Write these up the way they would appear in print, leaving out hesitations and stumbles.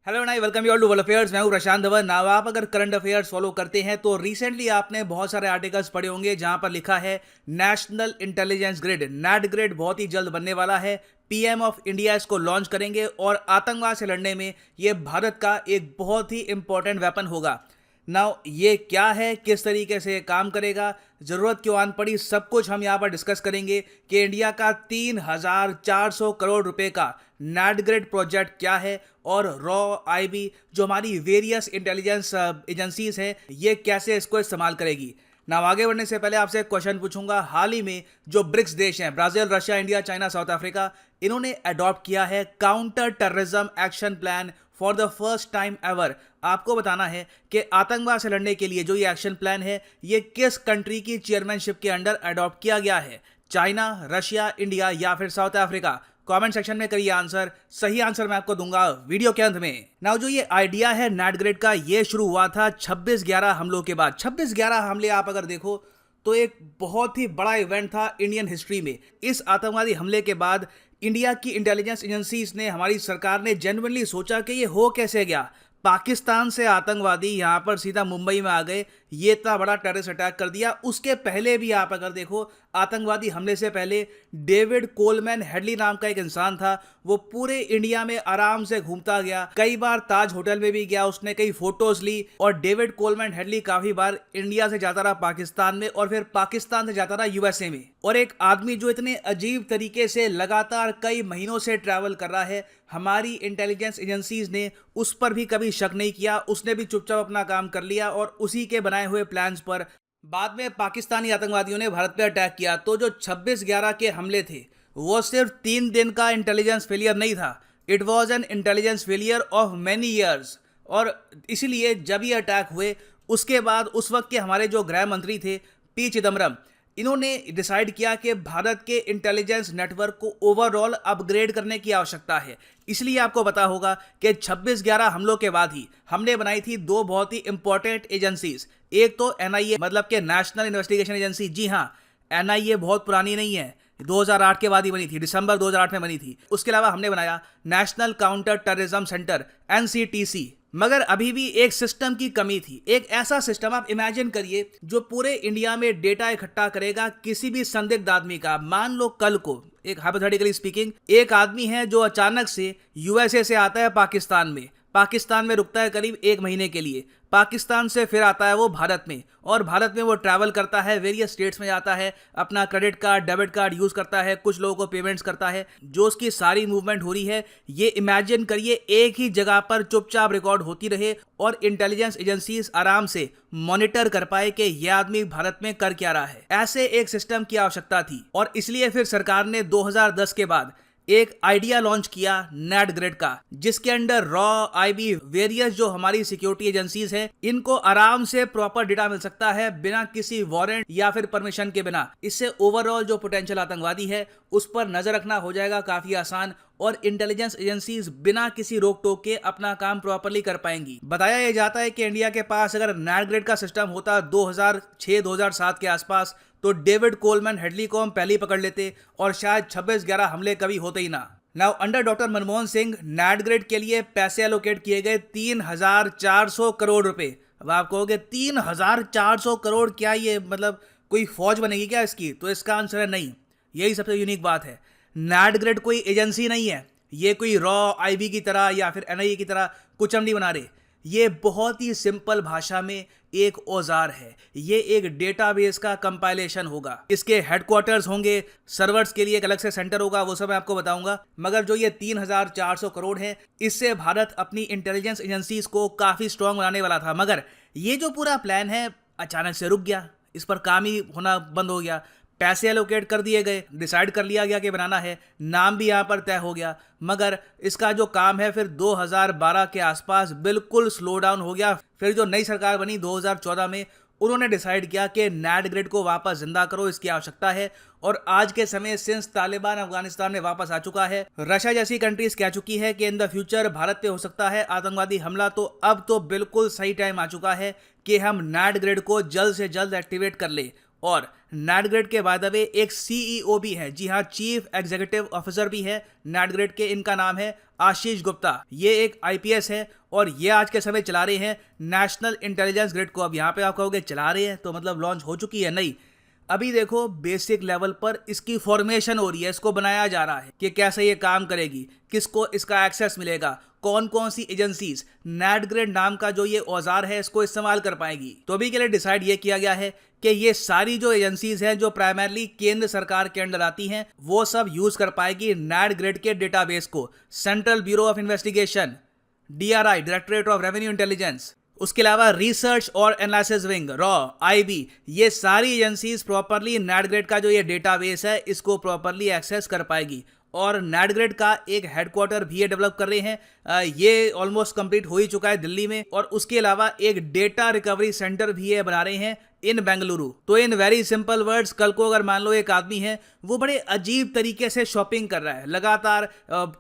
Hello नाई welcome you all to world affairs. मैं हूं प्रशांत धवन। नाउ आप अगर करंट अफेयर्स फॉलो करते हैं तो रिसेंटली आपने बहुत सारे आर्टिकल्स पढ़े होंगे जहां पर लिखा है national intelligence grid net grid बहुत ही जल्द बनने वाला है। पीएम ऑफ इंडिया इसको लॉन्च करेंगे और आतंकवाद से लड़ने में ये भारत का एक बहुत ही इंपॉर्टेंट वेपन होगा। नाउ ये क्या है, किस तरीके से काम करेगा, जरूरत क्यों आन पड़ी, सब कुछ हम यहाँ पर डिस्कस करेंगे कि इंडिया का 3,400 करोड़ रुपए का नेट ग्रिड प्रोजेक्ट क्या है और रॉ आईबी जो हमारी वेरियस इंटेलिजेंस एजेंसीज हैं ये कैसे इसको इस्तेमाल करेगी। ना आगे बढ़ने से पहले आपसे एक क्वेश्चन पूछूंगा। हाल ही में जो ब्रिक्स देश हैं, Brazil, Russia, India, China, south Africa, इन्होंने अडॉप्ट किया है counter terrorism action plan for the first time ever. आपको बताना है कि आतंकवाद से लड़ने के लिए जो ये एक्शन प्लान है ये किस कंट्री की चेयरमैनशिप के अंडर अडॉप्ट किया गया है, चाइना, रशिया, इंडिया या फिर साउथ अफ्रीका। कमेंट सेक्शन में करिए आंसर। सही आंसर मैं आपको दूंगा वीडियो के अंत में। नाउ जो ये आइडिया है नेट ग्रिड का ये शुरू हुआ था 26/11 हमलों के बाद। 26/11 हमले आप अगर देखो तो एक बहुत ही बड़ा इवेंट था इंडियन हिस्ट्री में। इस आतंकवादी हमले के बाद इंडिया की इंटेलिजेंस एजेंसीज ने, हमारी सरकार ने जेन्युइनली सोचा कि ये हो कैसे गया। पाकिस्तान से आतंकवादी यहाँ पर सीधा मुंबई में आ गए, ये इतना बड़ा टेररिस्ट अटैक कर दिया। उसके पहले भी आप अगर देखो आतंकवादी हमले से पहले डेविड कोलमैन हेडली नाम का एक इंसान था, वो पूरे इंडिया में आराम से घूमता गया, कई बार ताज होटल में भी गया, उसने कई फोटोज ली और डेविड कोलमैन हेडली काफी बार इंडिया से जाता रहा पाकिस्तान में और फिर पाकिस्तान से जाता रहा यूएसए में। और एक आदमी जो इतने अजीब तरीके से लगातार कई महीनों से ट्रैवल कर रहा है, हमारी इंटेलिजेंस एजेंसीज ने उस पर भी कभी शक नहीं किया, उसने भी चुपचाप अपना काम कर लिया और उसी के बनाए हुए प्लान्स पर बाद में पाकिस्तानी आतंकवादियों ने भारत पर अटैक किया। तो जो 26/11 के हमले थे वो सिर्फ 3 दिन का इंटेलिजेंस फेलियर नहीं था, it was an intelligence failure of many years. और इसीलिए जब ये अटैक हुए उसके बाद उस वक्त के हमारे जो गृह मंत्री थे पी चिदम्बरम, इन्होंने डिसाइड किया कि भारत के इंटेलिजेंस नेटवर्क को ओवरऑल अपग्रेड करने की आवश्यकता है। इसलिए आपको पता होगा कि 26/11 हमलों के बाद ही हमने बनाई थी दो बहुत ही इंपॉर्टेंट एजेंसीज। एक तो एनआईए मतलब कि नेशनल इन्वेस्टिगेशन एजेंसी। जी हाँ, एनआईए बहुत पुरानी नहीं है, 2008 के बाद ही बनी थी, दिसंबर 2008 में बनी थी। उसके अलावा हमने बनाया national counter terrorism centre NCTC. मगर अभी भी एक सिस्टम की कमी थी। एक ऐसा सिस्टम आप इमेजिन करिए जो पूरे इंडिया में डेटा इकट्ठा करेगा किसी भी संदिग्ध आदमी का। मान लो कल को, एक हाइपोथेटिकली स्पीकिंग, एक आदमी है जो अचानक से यूएसए से आता है पाकिस्तान में रुकता है करीब 1 महीने के लिए, पाकिस्तान से फिर आता है वो भारत में और भारत में वो ट्रैवल करता है, वेरियस स्टेट्स में जाता है, अपना credit card, debit card use करता है, कुछ लोगों को पेमेंट्स करता है। जो उसकी सारी मूवमेंट हो रही है ये इमेजिन करिए एक ही जगह पर चुपचाप रिकॉर्ड होती रहे और इंटेलिजेंस एजेंसीज आराम से मॉनिटर कर पाए कि यह आदमी भारत में कर क्या रहा है। ऐसे एक सिस्टम की आवश्यकता थी और इसलिए फिर सरकार ने 2010 के बाद एक आइडिया लॉन्च किया नेट ग्रिड का, जिसके अंडर रॉ, आईबी, वेरियस जो हमारी सिक्योरिटी एजेंसीज हैं, इनको आराम से प्रॉपर डेटा मिल सकता है बिना किसी वारंट या फिर परमिशन के बिना। इससे ओवरऑल जो पोटेंशियल आतंकवादी है उस पर नजर रखना हो जाएगा काफी आसान और इंटेलिजेंस एजेंसीज बिना किसी रोक टोक के अपना काम प्रॉपरली कर पाएंगी। बताया यह जाता है कि इंडिया के पास अगर नेट ग्रिड का सिस्टम होता 2006-2007 के आसपास तो डेविड कोलमैन हेडली को हम पहले ही पकड़ लेते और शायद 26/11 हमले कभी होते ही ना। Now under doctor Manmohan Singh net grid के लिए पैसे एलोकेट किए गए 3,400 करोड़ रुपए। अब आप कहोगे 3,400 करोड़, क्या ये मतलब कोई फौज बनेगी क्या इसकी? तो इसका आंसर है नहीं। यही सबसे यूनिक बात है। नेट ग्रिड कोई एजेंसी नहीं है, ये कोई रॉ, आईबी की तरह या फिर एनआईए की तरह कुछ हम नहीं बना रहे। ये बहुत ही सिंपल भाषा में एक औजार है, ये एक डेटाबेस का कंपाइलेशन होगा। इसके हेडक्वार्टर्स होंगे, सर्वर्स के लिए एक अलग से सेंटर होगा, वो सब मैं आपको बताऊंगा। मगर जो ये 3,400 करोड़ है इससे भारत अपनी इंटेलिजेंस एजेंसीज को काफी स्ट्रांग बनाने वाला था। मगर ये जो पूरा प्लान है अचानक से रुक गया, इस पर काम ही होना बंद हो गया। पैसे एलोकेट कर दिए गए, डिसाइड कर लिया गया कि बनाना है, नाम भी यहाँ पर तय हो गया, मगर इसका जो काम है फिर 2012 के आसपास बिल्कुल स्लो डाउन हो गया। फिर जो नई सरकार बनी 2014 में, उन्होंने डिसाइड किया कि नेट ग्रिड को वापस जिंदा करो, इसकी आवश्यकता है। और आज के समय सिंस तालिबान अफगानिस्तान में वापस आ चुका है, रशिया जैसी कंट्रीज कह चुकी है कि इन द फ्यूचर भारत पे हो सकता है आतंकवादी हमला, तो अब तो बिल्कुल सही टाइम आ चुका है कि हम नेट ग्रिड को जल्द से जल्द एक्टिवेट कर ले और NADGRADE के बाय द वे एक CEO भी है, जी हाँ, चीफ एग्जीक्यूटिव ऑफिसर भी है NADGRADE के। इनका नाम है आशीष गुप्ता। ये एक IPS है और ये आज के समय चला रहे हैं नेशनल इंटेलिजेंस ग्रिड को। अब यहाँ पे आप कहोगे चला रहे हैं तो मतलब लॉन्च हो चुकी है? नहीं, अभी देखो बेसिक लेवल पर इसकी फॉर्मेशन हो रही है, इसको बनाया जा रहा है कि कैसे ये काम करेगी, किसको इसका एक्सेस मिलेगा, कौन कौन सी एजेंसीज NADGRADE नाम का जो ये औजार है इसको इस्तेमाल कर पाएगी। तो अभी के लिए डिसाइड ये किया गया है कि ये सारी जो एजेंसीज हैं जो प्राइमरली केंद्र सरकार के अंडर आती हैं वो सब यूज कर पाएगी NADGRADE के डेटाबेस को। Central bureau of investigation, DRI, directorate of revenue intelligence, उसके अलावा रिसर्च और एनालिसिस विंग, IB, ये सारी एजेंसीज प्रॉपरली NADGRADE का जो ये डेटाबेस है इसको प्रॉपरली एक्सेस कर पाएगी। और NADGRADE का एक हेडक्वार्टर भी ये डेवलप कर रहे हैं, ये ऑलमोस्ट कंप्लीट हो ही चुका है दिल्ली में। और उसके अलावा एक डेटा रिकवरी सेंटर भी ये बना रहे हैं इन बेंगलुरु। तो इन वेरी सिंपल वर्ड्स, कल को अगर मान लो एक आदमी है वो बड़े अजीब तरीके से शॉपिंग कर रहा है, लगातार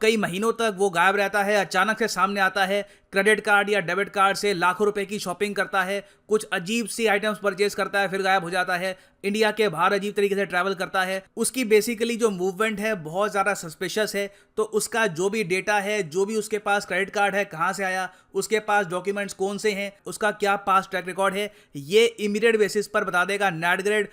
कई महीनों तक वो गायब रहता है, अचानक से सामने आता है, क्रेडिट कार्ड या डेबिट कार्ड से लाखों रुपए की शॉपिंग करता है, कुछ अजीब सी आइटम्स परचेज करता है, फिर गायब हो जाता है, इंडिया के बाहर अजीब तरीके से ट्रैवल करता है, उसकी बेसिकली जो मूवमेंट है बहुत ज़्यादा सस्पिशियस है। तो उसका जो भी डेटा है, जो भी उसके पास क्रेडिट कार्ड है कहाँ से आया, उसके पास डॉक्यूमेंट्स कौन से हैं, उसका क्या पास ट्रैक रिकॉर्ड है, ये इमीडिएट बेसिस पर बता देगा NADGRADE,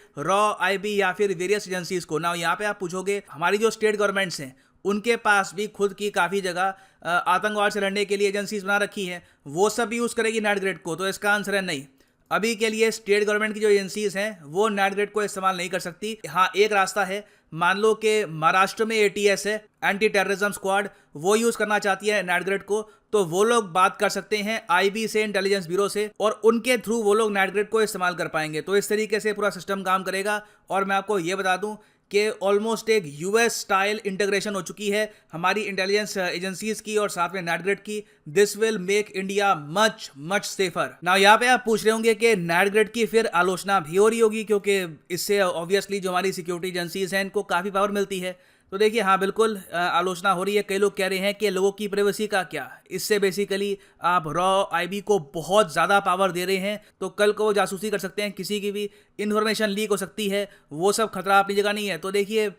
IB या फिर वेरियस एजेंसीज को। ना यहाँ पे आप पूछोगे हमारी जो स्टेट गवर्नमेंट्स हैं उनके पास भी खुद की काफ़ी जगह आतंकवाद से लड़ने के लिए एजेंसीज बना रखी हैं, वो सब यूज़ करेगी NADGRADE को? तो इसका आंसर है नहीं। अभी के लिए स्टेट गवर्नमेंट की जो एजेंसीज हैं वो NADGRADE को इस्तेमाल नहीं कर सकती। हाँ, एक रास्ता है, मान लो कि महाराष्ट्र में ATS है, एंटी टेररिज्म स्क्वाड, वो यूज करना चाहती है NADGRADE को, तो वो लोग बात कर सकते हैं IB से, इंटेलिजेंस ब्यूरो से, और उनके थ्रू वो लोग NADGRADE को इस्तेमाल कर पाएंगे। तो इस तरीके से पूरा सिस्टम काम करेगा। और मैं आपको ये बता दूं कि ऑलमोस्ट एक US स्टाइल इंटीग्रेशन हो चुकी है हमारी इंटेलिजेंस एजेंसीज की और साथ में NADGRADE की। This will make India much much safer. Now यहाँ पे आप पूछ रहे होंगे कि NADGRADE की फिर आलोचना भी हो रही होगी क्योंकि इससे ऑब्वियसली जो हमारी सिक्योरिटी एजेंसीज हैं इनको काफ़ी पावर मिलती है। तो देखिए, हाँ बिल्कुल आलोचना हो रही है। कई लोग कह रहे हैं कि लोगों की प्राइवेसी का क्या, इससे बेसिकली आप IB को बहुत ज़्यादा पावर दे रहे हैं, तो कल को वो जासूसी कर सकते हैं, किसी की भी इन्फॉर्मेशन लीक हो सकती है, वो सब खतरा अपनी जगह नहीं है। तो देखिए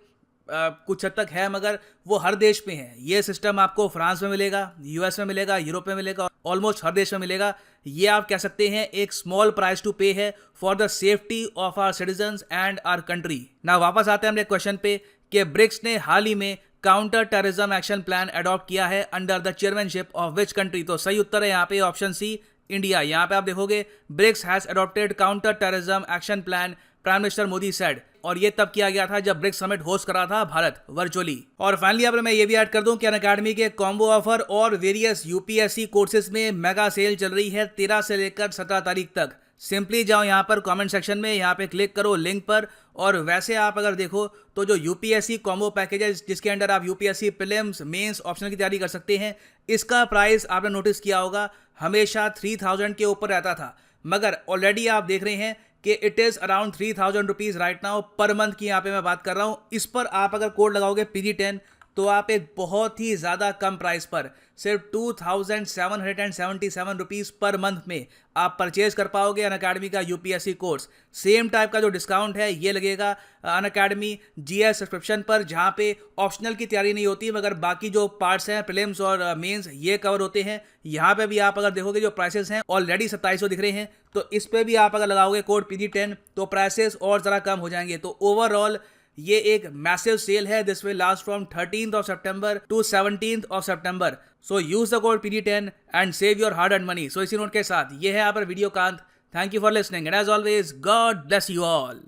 कुछ हद तक है, मगर वो हर देश में है। ये सिस्टम आपको फ्रांस में मिलेगा, US में मिलेगा, यूरोप में मिलेगा, ऑलमोस्ट हर देश में मिलेगा। ये आप कह सकते हैं एक स्मॉल प्राइस टू पे है for the safety of our citizens and our country. ना वापस आते हैं अपने क्वेश्चन पे कि ब्रिक्स ने हाल ही में counter terrorism action plan adopt किया है under the chairmanship of which country? तो सही उत्तर है यहाँ पे ऑप्शन सी, इंडिया। यहाँ पे आप देखोगे BRICS has adopted counter terrorism action plan, prime minister Modi said. और ये तब किया गया था जब ब्रिक्स समिट होस्ट करा था भारत वर्चुअली। और फाइनली अब मैं ये भी ऐड कर दूं कि अनअकैडमी के कॉम्बो ऑफर और वेरियस UPSC कोर्सेज में मेगा सेल चल रही है 13 से लेकर 17 तारीख तक। सिंपली जाओ यहाँ पर कमेंट सेक्शन में, यहाँ पे क्लिक करो लिंक पर। और वैसे आप अगर देखो तो जो UPSC कॉम्बो पैकेज है जिसके अंडर आप UPSC प्रीलिम्स, मेंस, ऑप्शनल की तैयारी कर सकते हैं, इसका प्राइस आपने नोटिस किया होगा हमेशा 3000 के ऊपर रहता था, मगर ऑलरेडी आप देख रहे हैं कि it is around 3000 rupees right now per month की यहाँ पे मैं बात कर रहा हूँ। इस पर आप अगर कोड लगाओगे PG10 तो आप एक बहुत ही ज़्यादा कम प्राइस पर सिर्फ 2777 रुपीज़ पर मंथ में आप परचेज कर पाओगे अनअकैडमी का UPSC कोर्स। सेम टाइप का जो डिस्काउंट है ये लगेगा अनअकैडमी GS सब्सक्रिप्शन पर, जहाँ पे ऑप्शनल की तैयारी नहीं होती मगर बाकी जो पार्ट्स हैं प्रीलिम्स और मेंस ये कवर होते हैं। यहाँ पे भी आप अगर देखोगे जो प्राइसेस हैं ऑलरेडी 2700 दिख रहे हैं, तो इस पे भी आप अगर लगाओगे कोड PG10 तो प्राइसेस और ज़रा कम हो जाएंगे। तो ओवरऑल ये एक मैसिव सेल है। This will last from 13th of September to 17th of September. So use the code PG10 and save your hard earned money. So इसी नोट के साथ ये है यहाँ पर वीडियो कांत। Thank you for listening and as always god bless you all.